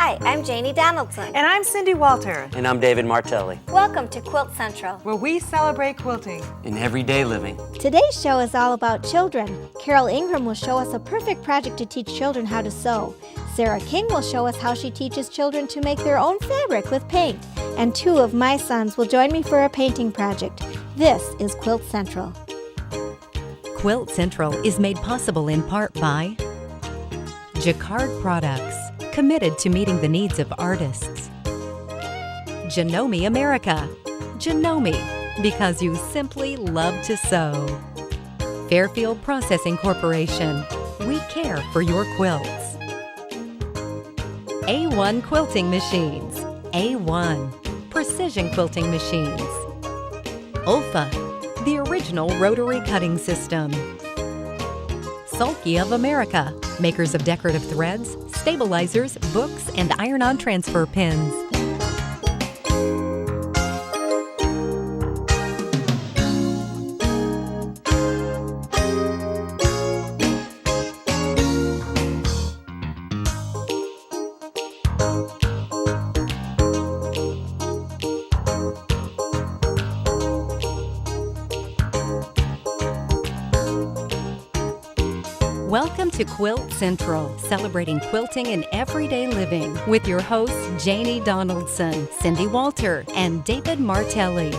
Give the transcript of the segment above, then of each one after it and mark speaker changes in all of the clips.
Speaker 1: Hi, I'm Janie Donaldson.
Speaker 2: And I'm Cindy Walter.
Speaker 3: And I'm David Martelli.
Speaker 1: Welcome to Quilt Central,
Speaker 2: where we celebrate quilting
Speaker 3: in everyday living.
Speaker 1: Today's show is all about children. Carol Ingram will show us a perfect project to teach children how to sew. Sarah King will show us how she teaches children to make their own fabric with paint. And two of my sons will join me for a painting project. This is Quilt Central.
Speaker 4: Quilt Central is made possible in part by Jacquard Products, committed to meeting the needs of artists. Tea America. Joni, because you simply love to sew. Fairfield Processing Corporation. We care for your quilts. A1 Quilting Machines. A1 Precision Quilting Machines. Ulfa, the original rotary cutting system. Sulky of America, makers of decorative threads, stabilizers, books, and iron-on transfer pins. Welcome to Quilt Central, celebrating quilting and everyday living with your hosts Janie Donaldson, Cindy Walter, and David Martelli.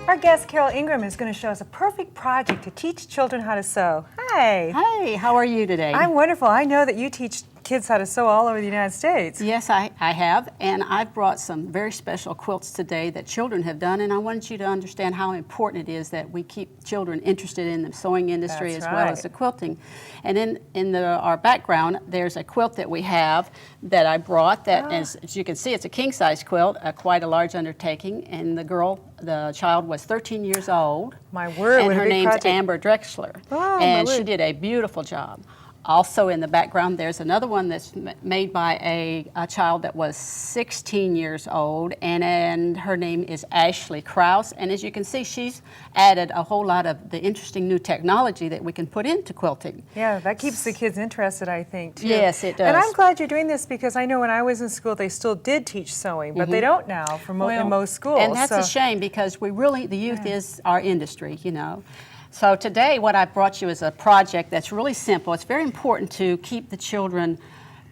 Speaker 2: Our guest Carol Ingram is going to show us a perfect project to teach children how to sew. Hi.
Speaker 5: Hey, how are you today?
Speaker 2: I'm wonderful. I know that you teach kids how to sew all over the United States.
Speaker 5: Yes, I have, and I've brought some very special quilts today that children have done, and I wanted you to understand how important it is that we keep children interested in the sewing industry
Speaker 2: That's
Speaker 5: as well
Speaker 2: right.
Speaker 5: as the quilting. And in our background, there's a quilt that we have that I brought that, as you can see, it's a king-size quilt, quite a large undertaking, and the child was 13 years old.
Speaker 2: My word,
Speaker 5: and
Speaker 2: what a
Speaker 5: her
Speaker 2: big
Speaker 5: name's
Speaker 2: project.
Speaker 5: Amber Drexler,
Speaker 2: Oh,
Speaker 5: and
Speaker 2: my
Speaker 5: she
Speaker 2: word.
Speaker 5: did a beautiful job. Also in the background, there's another one that's made by a child that was 16 years old, and her name is Ashley Krause. And as you can see, she's added a whole lot of the interesting new technology that we can put into quilting.
Speaker 2: Yeah, that keeps the kids interested, I think, too.
Speaker 5: Yes, it does.
Speaker 2: And I'm glad you're doing this because I know when I was in school, they still did teach sewing, but they don't now in most schools.
Speaker 5: And that's a shame because the youth is our industry, you know. So today what I brought you is a project that's really simple. It's very important to keep the children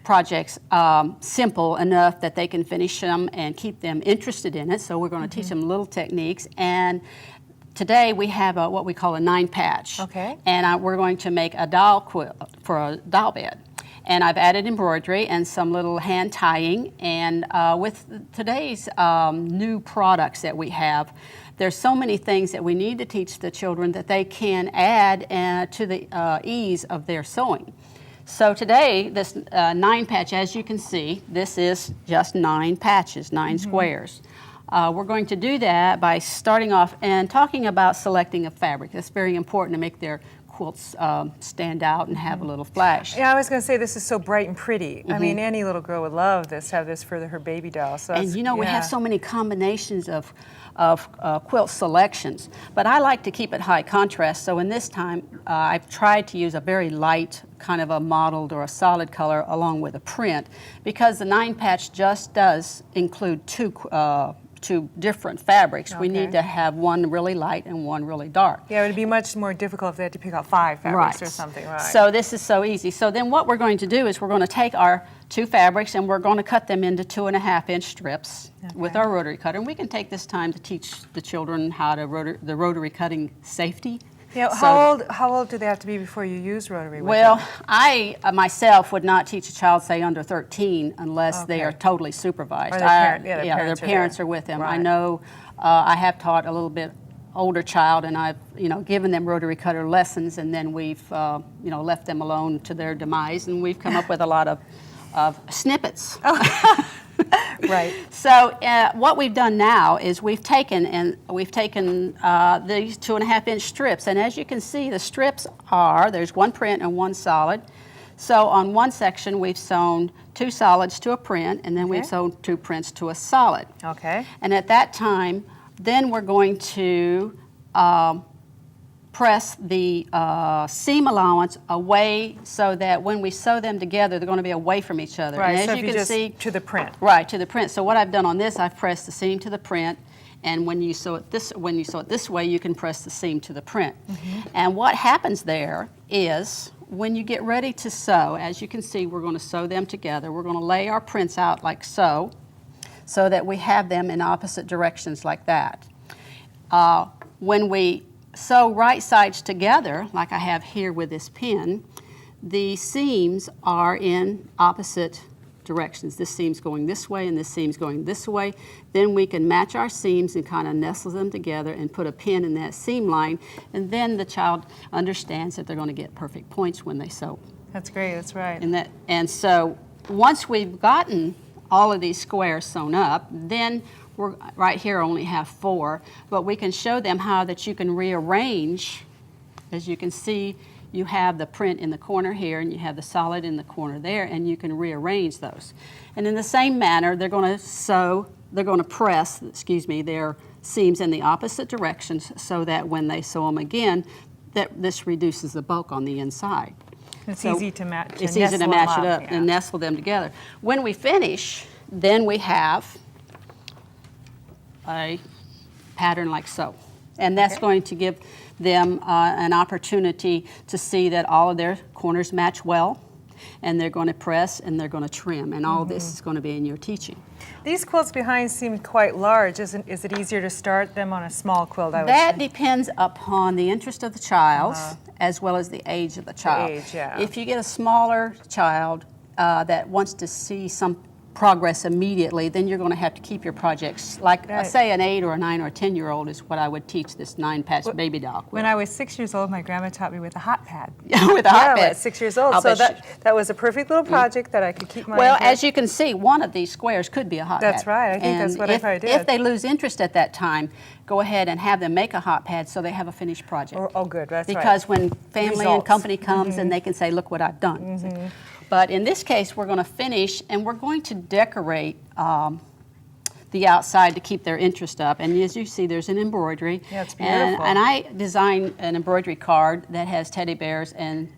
Speaker 5: projects simple enough that they can finish them and keep them interested in it. So we're going to teach them little techniques. And today we have what we call a 9-patch.
Speaker 2: Okay.
Speaker 5: And we're going to make a doll quilt for a doll bed. And I've added embroidery and some little hand tying. And with today's new products that we have, there's so many things that we need to teach the children that they can add to the ease of their sewing. So today, this 9-patch, as you can see, this is just 9 patches, 9 squares. We're going to do that by starting off and talking about selecting a fabric. That's very important to make their quilts stand out and have a little flash.
Speaker 2: Yeah, I was going to say this is so bright and pretty. I mean, any little girl would love this, have this for her baby doll. So
Speaker 5: And you know, we
Speaker 2: yeah.
Speaker 5: have so many combinations of quilt selections, but I like to keep it high contrast. So in this time, I've tried to use a very light kind of a mottled or a solid color along with a print, because the 9-patch just does include two different fabrics. We need to have one really light and one really dark.
Speaker 2: Yeah, it would be much more difficult if they had to pick out 5 fabrics or something, right?
Speaker 5: So this is so easy. So then what we're going to do is we're going to take our 2 fabrics and we're going to cut them into 2.5-inch strips with our rotary cutter. And we can take this time to teach the children how to the rotary cutting safety.
Speaker 2: Yeah, how old do they have to be before you use rotary with
Speaker 5: Well,
Speaker 2: them?
Speaker 5: I myself would not teach a child, say, under 13 unless they are totally supervised.
Speaker 2: Or their
Speaker 5: Their parents are with them.
Speaker 2: Right.
Speaker 5: I know I have taught a little bit older child, and I've given them rotary cutter lessons, and then we've left them alone to their demise, and we've come up with a lot of snippets.
Speaker 2: Right.
Speaker 5: So what we've done now is we've taken these 2.5-inch strips, and as you can see, the strips there's one print and one solid. So on one section we've sewn 2 solids to a print, and then we've sewn 2 prints to a solid.
Speaker 2: Okay.
Speaker 5: And at that time, then we're going to press the seam allowance away so that when we sew them together, they're going to be away from each other.
Speaker 2: Right,
Speaker 5: and as
Speaker 2: so
Speaker 5: you
Speaker 2: if you
Speaker 5: can
Speaker 2: just
Speaker 5: see,
Speaker 2: to the print.
Speaker 5: Right, to the print. So what I've done on this, I've pressed the seam to the print, and when you sew it this way, you can press the seam to the print. And what happens there is when you get ready to sew, as you can see, we're going to sew them together. We're going to lay our prints out like so that we have them in opposite directions like that. When we sew right sides together, like I have here with this pin, the seams are in opposite directions. This seam's going this way and this seam's going this way. Then we can match our seams and kind of nestle them together and put a pin in that seam line, and then the child understands that they're going to get perfect points when they sew.
Speaker 2: That's great, that's right.
Speaker 5: And so once we've gotten all of these squares sewn up, then we're right here only have 4, but we can show them how that you can rearrange. As you can see, you have the print in the corner here and you have the solid in the corner there, and you can rearrange those. And in the same manner, they're going to press, their seams in the opposite directions so that when they sew them again, that this reduces the bulk on the inside.
Speaker 2: It's easy to match.
Speaker 5: It's easy to match it up and nestle them together. When we finish, then we have a pattern like so. And that's going to give them an opportunity to see that all of their corners match well, and they're going to press and they're going to trim, and all this is going to be in your teaching.
Speaker 2: These quilts behind seem quite large. Is it easier to start them on a small quilt, I would
Speaker 5: That
Speaker 2: say?
Speaker 5: depends upon the interest of the child as well as the age of the child.
Speaker 2: age, yeah.
Speaker 5: If you get a smaller child that wants to see some progress immediately, then you're going to have to keep your projects, like say an 8 or a 9 or a 10-year-old is what I would teach this 9-patch baby doll quilt.
Speaker 2: When I was 6 years old, my grandma taught me with a hot pad.
Speaker 5: With a hot pad.
Speaker 2: At 6 years old. So that was a perfect little project that I could keep my
Speaker 5: Well, as you can see, one of these squares could be a hot pad.
Speaker 2: That's right. I think that's what I probably did.
Speaker 5: If they lose interest at that time, go ahead and have them make a hot pad so they have a finished project.
Speaker 2: Oh, good. That's right.
Speaker 5: Because when family and
Speaker 2: Results.
Speaker 5: company comes and they can say, look what I've done. But in this case, we're going to finish and we're going to decorate the outside to keep their interest up. And as you see, there's an embroidery.
Speaker 2: Yeah, it's beautiful.
Speaker 5: And I designed an embroidery card that has teddy bears and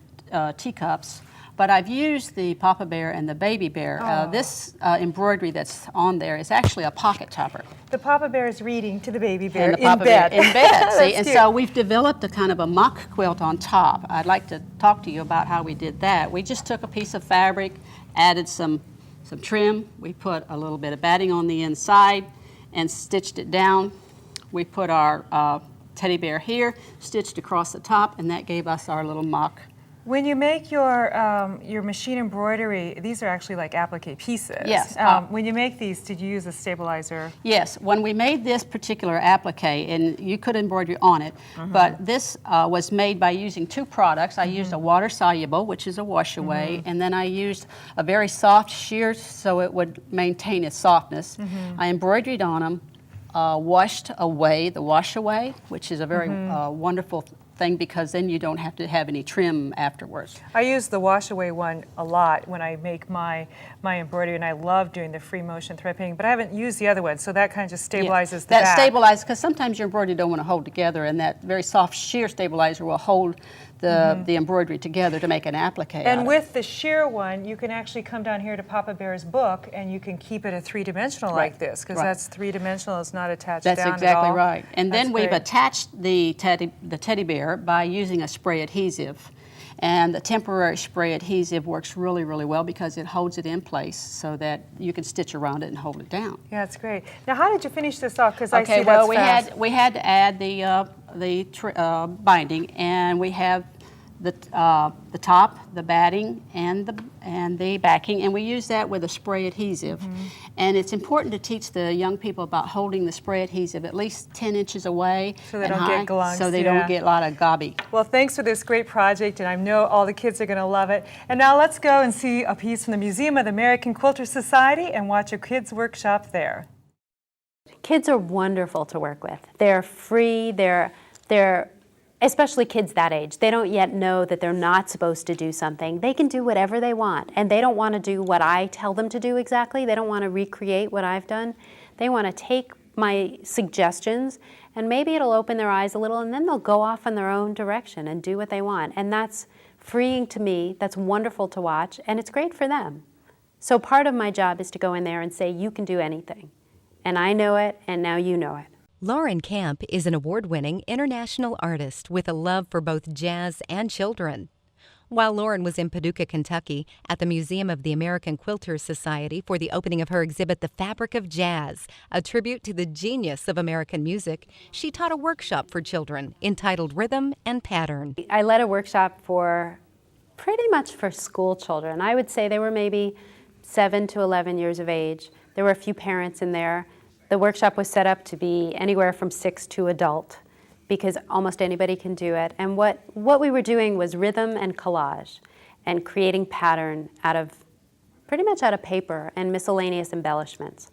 Speaker 5: teacups. But I've used the Papa Bear and the Baby Bear. This embroidery that's on there is actually a pocket topper.
Speaker 2: The Papa Bear is reading to the Baby Bear
Speaker 5: And the
Speaker 2: in
Speaker 5: Papa
Speaker 2: bed.
Speaker 5: Bear in bed, see? And
Speaker 2: cute.
Speaker 5: so we've developed a kind of a mock quilt on top. I'd like to talk to you about how we did that. We just took a piece of fabric, added some trim. We put a little bit of batting on the inside and stitched it down. We put our teddy bear here, stitched across the top, and that gave us our little mock.
Speaker 2: When you make your machine embroidery, these are actually like applique pieces.
Speaker 5: Yes.
Speaker 2: When you make these, did you use a stabilizer?
Speaker 5: Yes. When we made this particular applique, and you could embroider on it, but this was made by using 2 products. I used a water-soluble, which is a wash-away, and then I used a very soft sheer so it would maintain its softness. I embroidered on them, washed away the wash-away, which is a very wonderful thing because then you don't have to have any trim afterwards.
Speaker 2: I use the wash away one a lot when I make my embroidery, and I love doing the free motion thread painting, but I haven't used the other one, so that kind of just stabilizes the
Speaker 5: that
Speaker 2: back.
Speaker 5: stabilizes, because sometimes your embroidery don't want to hold together, and that very soft sheer stabilizer will hold the embroidery together to make an applique.
Speaker 2: And with the sheer one, you can actually come down here to Papa Bear's book, and you can keep it a 3-dimensional like this, because that's 3-dimensional. It's not attached down at all.
Speaker 5: That's exactly right. And then we've
Speaker 2: great.
Speaker 5: attached the teddy bear by using a spray adhesive. And the temporary spray adhesive works really, really well because it holds it in place so that you can stitch around it and hold it down.
Speaker 2: Yeah, it's great. Now, how did you finish this off? Because I see
Speaker 5: Okay, well,
Speaker 2: that's
Speaker 5: we had to add the binding, and we have the top, the batting, and the backing, and we use that with a spray adhesive. And it's important to teach the young people about holding the spray adhesive at least 10 inches away
Speaker 2: So they
Speaker 5: and
Speaker 2: don't
Speaker 5: high,
Speaker 2: get glunks,
Speaker 5: so they
Speaker 2: yeah.
Speaker 5: don't get a lot of gobby.
Speaker 2: Well, thanks for this great project, and I know all the kids are going to love it. And now let's go and see a piece from the Museum of the American Quilter Society and watch a kids' workshop there.
Speaker 6: Kids are wonderful to work with. They're free, they're especially kids that age. They don't yet know that they're not supposed to do something. They can do whatever they want, and they don't want to do what I tell them to do exactly. They don't want to recreate what I've done. They want to take my suggestions, and maybe it'll open their eyes a little, and then they'll go off in their own direction and do what they want. And that's freeing to me, that's wonderful to watch, and it's great for them. So part of my job is to go in there and say, you can do anything. And I know it, and now you know it.
Speaker 4: Lauren Camp is an award-winning international artist with a love for both jazz and children. While Lauren was in Paducah, Kentucky, at the Museum of the American Quilters Society for the opening of her exhibit, The Fabric of Jazz, a tribute to the genius of American music, she taught a workshop for children entitled Rhythm and Pattern.
Speaker 6: I led a workshop for pretty much for school children. I would say they were maybe 7 to 11 years of age. There were a few parents in there. The workshop was set up to be anywhere from 6 to adult, because almost anybody can do it. And what we were doing was rhythm and collage and creating pattern pretty much out of paper and miscellaneous embellishments.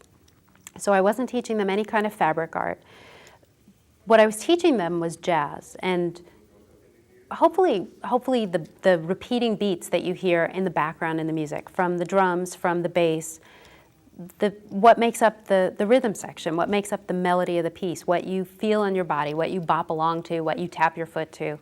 Speaker 6: So I wasn't teaching them any kind of fabric art. What I was teaching them was jazz, and hopefully the repeating beats that you hear in the background in the music, from the drums, from the bass, what makes up the rhythm section, what makes up the melody of the piece, what you feel in your body, what you bop along to, what you tap your foot to.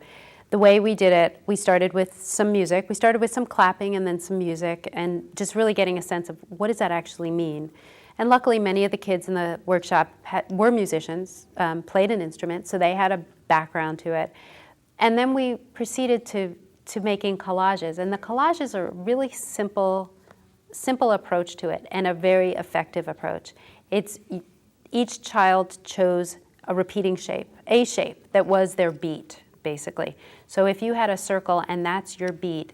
Speaker 6: The way we did it, we started with some music. We started with some clapping and then some music, and just really getting a sense of what does that actually mean. And luckily, many of the kids in the workshop were musicians, played an instrument, so they had a background to it. And then we proceeded to making collages, and the collages are really simple approach to it, and a very effective approach. Each child chose a repeating shape, a shape that was their beat, basically. So if you had a circle and that's your beat,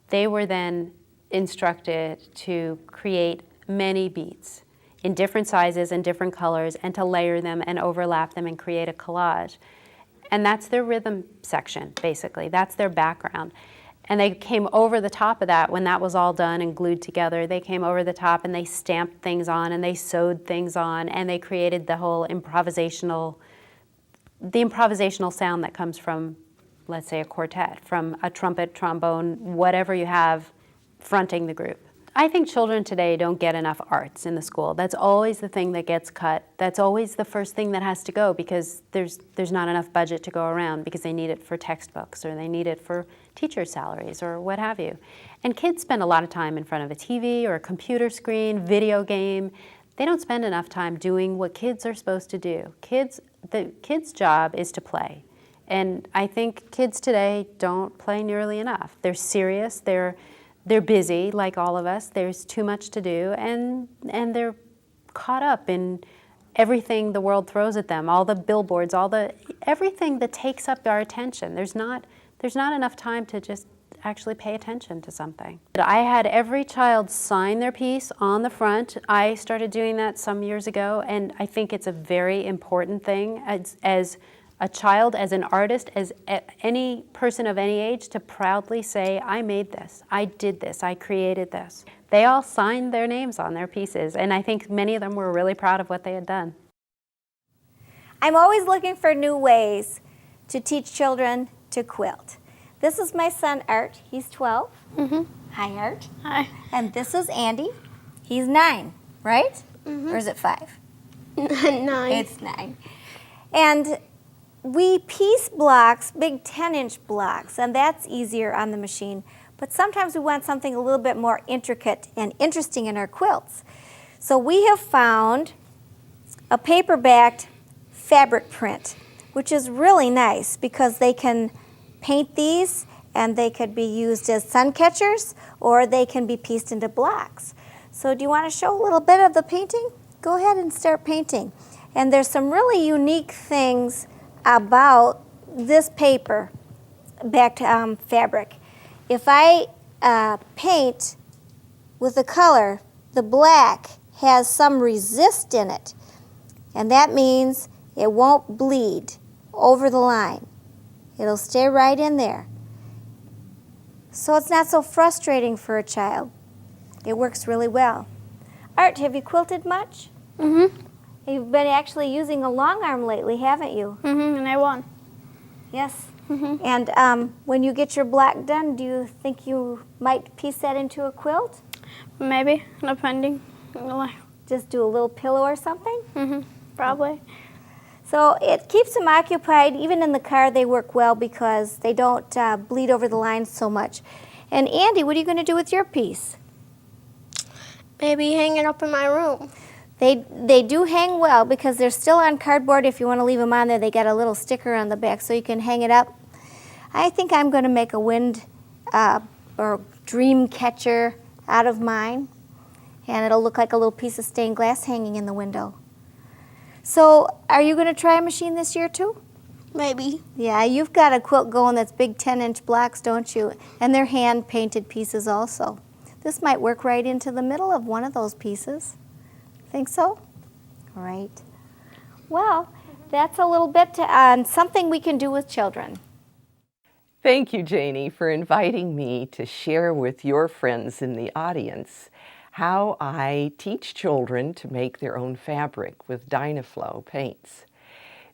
Speaker 6: they were then instructed to create many beats in different sizes and different colors, and to layer them and overlap them and create a collage. And that's their rhythm section, basically. That's their background. And they came over the top of that when that was all done and glued together. They came over the top and they stamped things on and they sewed things on, and they created the whole improvisational sound that comes from, let's say, a quartet, from a trumpet, trombone, whatever you have fronting the group. I think children today don't get enough arts in the school. That's always the thing that gets cut. That's always the first thing that has to go, because there's not enough budget to go around, because they need it for textbooks, or they need it for teacher salaries, or what have you. And kids spend a lot of time in front of a TV or a computer screen, video game. They don't spend enough time doing what kids are supposed to do. The kids' job is to play. And I think kids today don't play nearly enough. They're serious, they're busy, like all of us. There's too much to do, and they're caught up in everything the world throws at them, all the billboards, everything that takes up our attention. There's not enough time to just actually pay attention to something. I had every child sign their piece on the front. I started doing that some years ago, and I think it's a very important thing as a child, as an artist, as any person of any age, to proudly say, I made this, I did this, I created this. They all signed their names on their pieces, and I think many of them were really proud of what they had done.
Speaker 1: I'm always looking for new ways to teach children to quilt. This is my son, Art. He's 12. Mm-hmm. Hi, Art.
Speaker 7: Hi.
Speaker 1: And this is Andy. He's 9, right? Mm-hmm. Or is it 5?
Speaker 7: 9.
Speaker 1: It's 9. And we piece blocks, big 10-inch blocks, and that's easier on the machine. But sometimes we want something a little bit more intricate and interesting in our quilts. So we have found a paper-backed fabric print, which is really nice because they can paint these and they could be used as sun catchers, or they can be pieced into blocks. So do you want to show a little bit of the painting? Go ahead and start painting. And there's some really unique things about this paper backed fabric. If I paint with the color, the black has some resist in it, and that means it won't bleed over the line. It'll stay right in there. So it's not so frustrating for a child. It works really well. Art, have you quilted much?
Speaker 7: Mm-hmm.
Speaker 1: You've been actually using a long arm lately, haven't you?
Speaker 7: Mm-hmm, and I won.
Speaker 1: Yes.
Speaker 7: Mm-hmm.
Speaker 1: And when you get your black done, do you think you might piece that into a quilt?
Speaker 7: Maybe, depending.
Speaker 1: Just do a little pillow or something?
Speaker 7: Mm-hmm. Probably.
Speaker 1: So it keeps them occupied. Even in the car, they work well because they don't bleed over the lines so much. And Andy, what are you going to do with your piece?
Speaker 7: Maybe hang it up in my room.
Speaker 1: They do hang well because they're still on cardboard. If you want to leave them on there, they got a little sticker on the back so you can hang it up. I think I'm going to make a wind or dream catcher out of mine, and it'll look like a little piece of stained glass hanging in the window. So are you going to try a machine this year too?
Speaker 7: Maybe.
Speaker 1: Yeah, you've got a quilt going that's big 10-inch blocks, don't you? And they're hand-painted pieces also. This might work right into the middle of one of those pieces. Think so? All right. Well, that's a little bit on something we can do with children.
Speaker 8: Thank you, Janie, for inviting me to share with your friends in the audience how I teach children to make their own fabric with Dynaflow paints.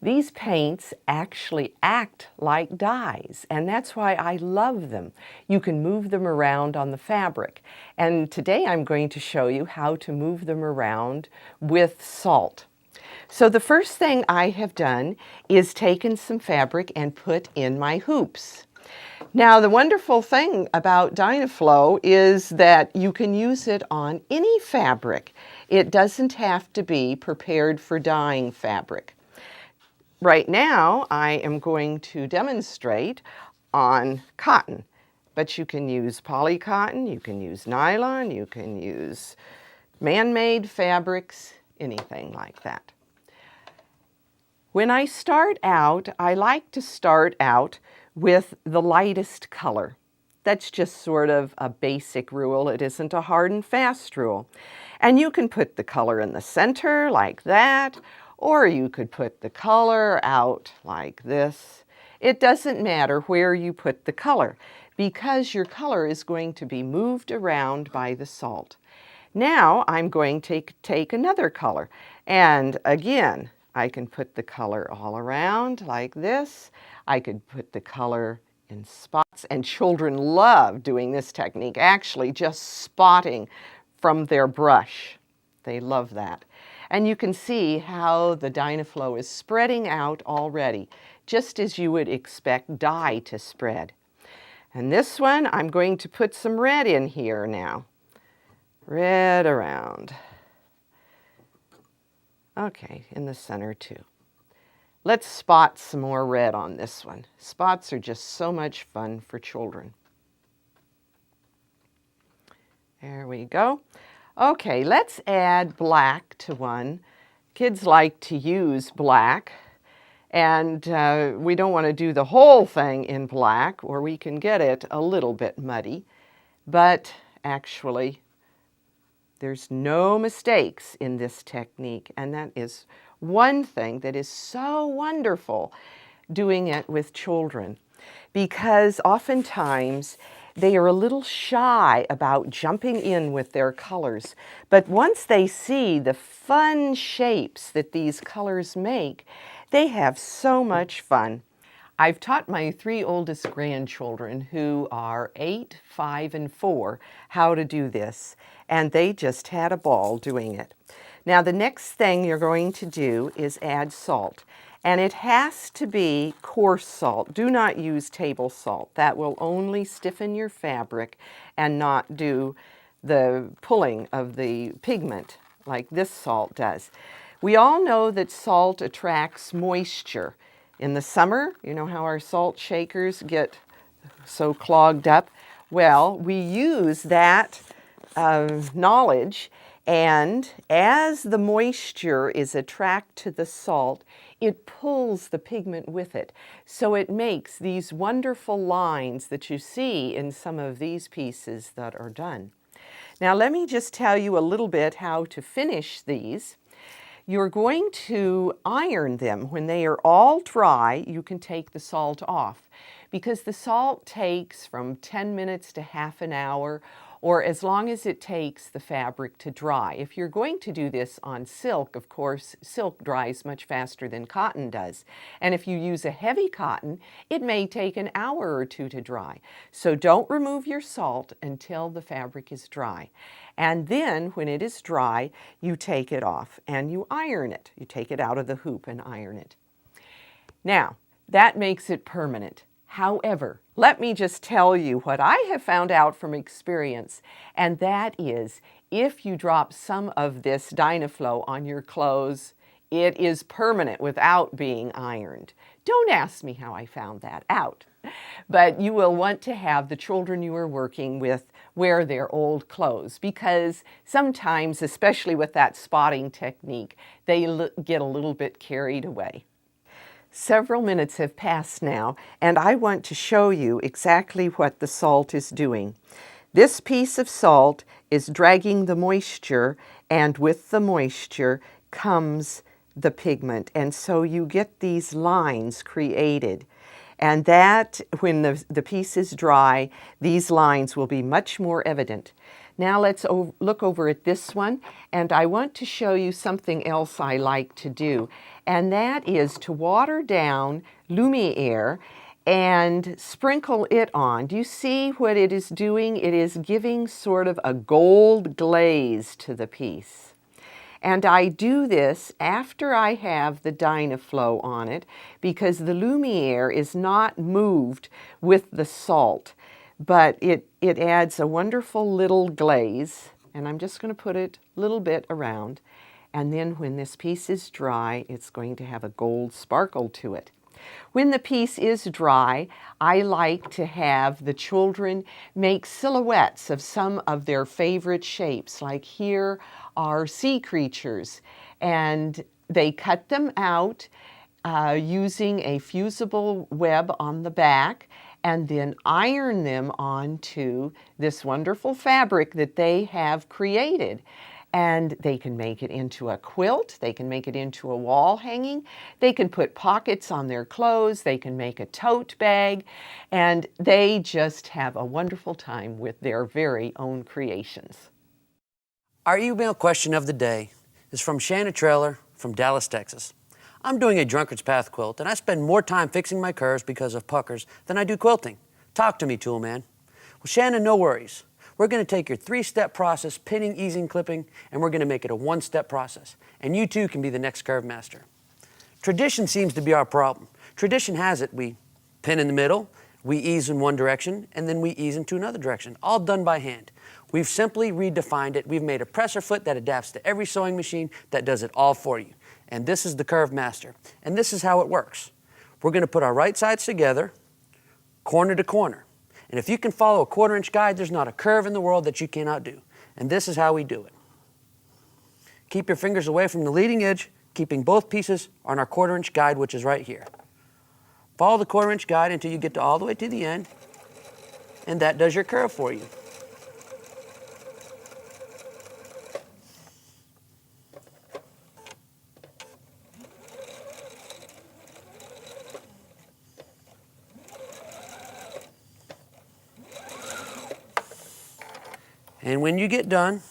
Speaker 8: These paints actually act like dyes, and that's why I love them. You can move them around on the fabric. And today I'm going to show you how to move them around with salt. So the first thing I have done is taken some fabric and put in my hoops. Now, the wonderful thing about Dynaflow is that you can use it on any fabric. It doesn't have to be prepared for dyeing fabric. Right now, I am going to demonstrate on cotton, but you can use polycotton, you can use nylon, you can use man-made fabrics, anything like that. When I start out, I like to start out with the lightest color. That's just sort of a basic rule. It isn't a hard and fast rule. And you can put the color in the center like that, or you could put the color out like this. It doesn't matter where you put the color because your color is going to be moved around by the salt. Now I'm going to take another color, and again, I can put the color all around like this. I could put the color in spots, and children love doing this technique, actually just spotting from their brush. They love that. And you can see how the Dynaflow is spreading out already, just as you would expect dye to spread. And this one, I'm going to put some red in here now. Red around. Okay, in the center too. Let's spot some more red on this one. Spots are just so much fun for children. There we go. Okay, let's add black to one. Kids like to use black, and we don't want to do the whole thing in black, or we can get it a little bit muddy. But actually, there's no mistakes in this technique, and that is one thing that is so wonderful doing it with children, because oftentimes they are a little shy about jumping in with their colors. But once they see the fun shapes that these colors make, they have so much fun. I've taught my 3 oldest grandchildren, who are 8, 5, and 4, how to do this, and they just had a ball doing it. Now, the next thing you're going to do is add salt. And it has to be coarse salt. Do not use table salt. That will only stiffen your fabric and not do the pulling of the pigment like this salt does. We all know that salt attracts moisture. In the summer, you know how our salt shakers get so clogged up? Well, we use that knowledge, and as the moisture is attracted to the salt, it pulls the pigment with it. So it makes these wonderful lines that you see in some of these pieces that are done. Now let me just tell you a little bit how to finish these. You're going to iron them. When they are all dry, you can take the salt off, because the salt takes from 10 minutes to half an hour, or as long as it takes the fabric to dry. If you're going to do this on silk, of course, silk dries much faster than cotton does. And if you use a heavy cotton, it may take an hour or two to dry. So don't remove your salt until the fabric is dry. And then when it is dry, you take it off and you iron it. You take it out of the hoop and iron it. Now, that makes it permanent. However, let me just tell you what I have found out from experience, and that is if you drop some of this Dynaflow on your clothes, it is permanent without being ironed. Don't ask me how I found that out, but you will want to have the children you are working with wear their old clothes, because sometimes, especially with that spotting technique, they get a little bit carried away. Several minutes have passed now, and I want to show you exactly what the salt is doing. This piece of salt is dragging the moisture, and with the moisture comes the pigment, and so you get these lines created. And that, when the piece is dry, these lines will be much more evident. Now let's look over at this one, and I want to show you something else I like to do, and that is to water down Lumiere and sprinkle it on. Do you see what it is doing? It is giving sort of a gold glaze to the piece. And I do this after I have the Dynaflow on it, because the Lumiere is not moved with the salt, but it adds a wonderful little glaze, and I'm just going to put it a little bit around, and then when this piece is dry, it's going to have a gold sparkle to it. When the piece is dry, I like to have the children make silhouettes of some of their favorite shapes, like here are sea creatures, and they cut them out using a fusible web on the back, and then iron them onto this wonderful fabric that they have created. And they can make it into a quilt, they can make it into a wall hanging, they can put pockets on their clothes, they can make a tote bag, and they just have a wonderful time with their very own creations.
Speaker 3: Our email question of the day is from Shannon Trailer from Dallas, Texas. I'm doing a drunkard's path quilt, and I spend more time fixing my curves because of puckers than I do quilting. Talk to me, tool man. Well, Shannon, no worries. We're going to take your 3-step process, pinning, easing, clipping, and we're going to make it a 1-step process. And you too can be the next curve master. Tradition seems to be our problem. Tradition has it, we pin in the middle, we ease in one direction, and then we ease into another direction, all done by hand. We've simply redefined it. We've made a presser foot that adapts to every sewing machine that does it all for you. And this is the Curve Master. And this is how it works. We're going to put our right sides together, corner to corner. And if you can follow a 1/4-inch guide, there's not a curve in the world that you cannot do. And this is how we do it. Keep your fingers away from the leading edge, keeping both pieces on our 1/4-inch guide, which is right here. Follow the 1/4-inch guide until you get to all the way to the end, and that does your curve for you. And when you get done,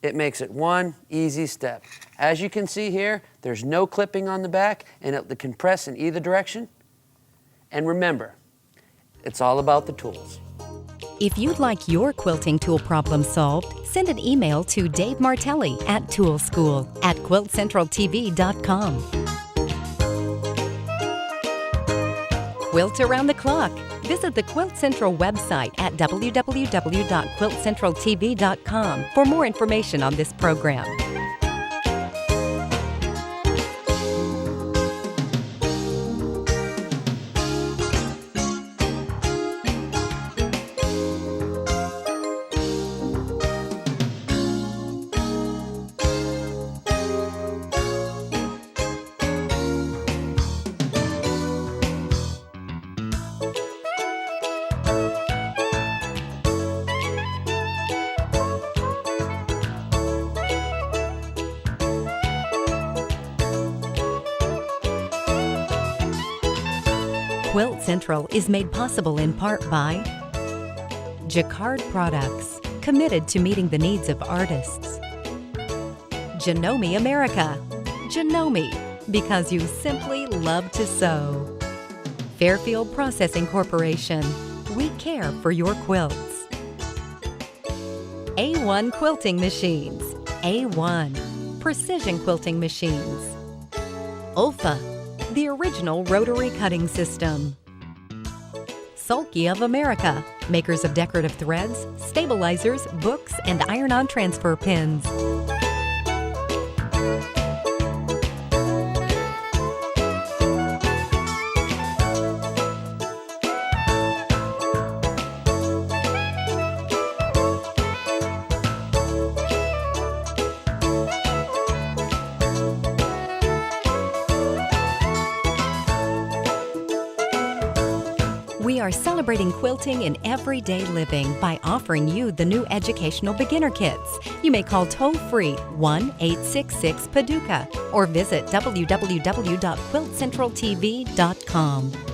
Speaker 3: it makes it one easy step. As you can see here, there's no clipping on the back, and it can press in either direction. And remember, it's all about the tools.
Speaker 4: If you'd like your quilting tool problem solved, send an email to Dave Martelli at toolschool@quiltcentraltv.com. Quilt around the clock. Visit the Quilt Central website at www.quiltcentraltv.com for more information on this program. Quilt Central is made possible in part by Jacquard Products, committed to meeting the needs of artists. Joni America. Joni, because you simply love to sew. Fairfield Processing Corporation. We care for your quilts. A1 Quilting Machines. A1. Precision Quilting Machines. Ulfa, the original rotary cutting system. Sulky of America, makers of decorative threads, stabilizers, books, and iron-on transfer pins. We are celebrating quilting in everyday living by offering you the new educational beginner kits. You may call toll-free 1-866-PADUCA or visit www.quiltcentraltv.com.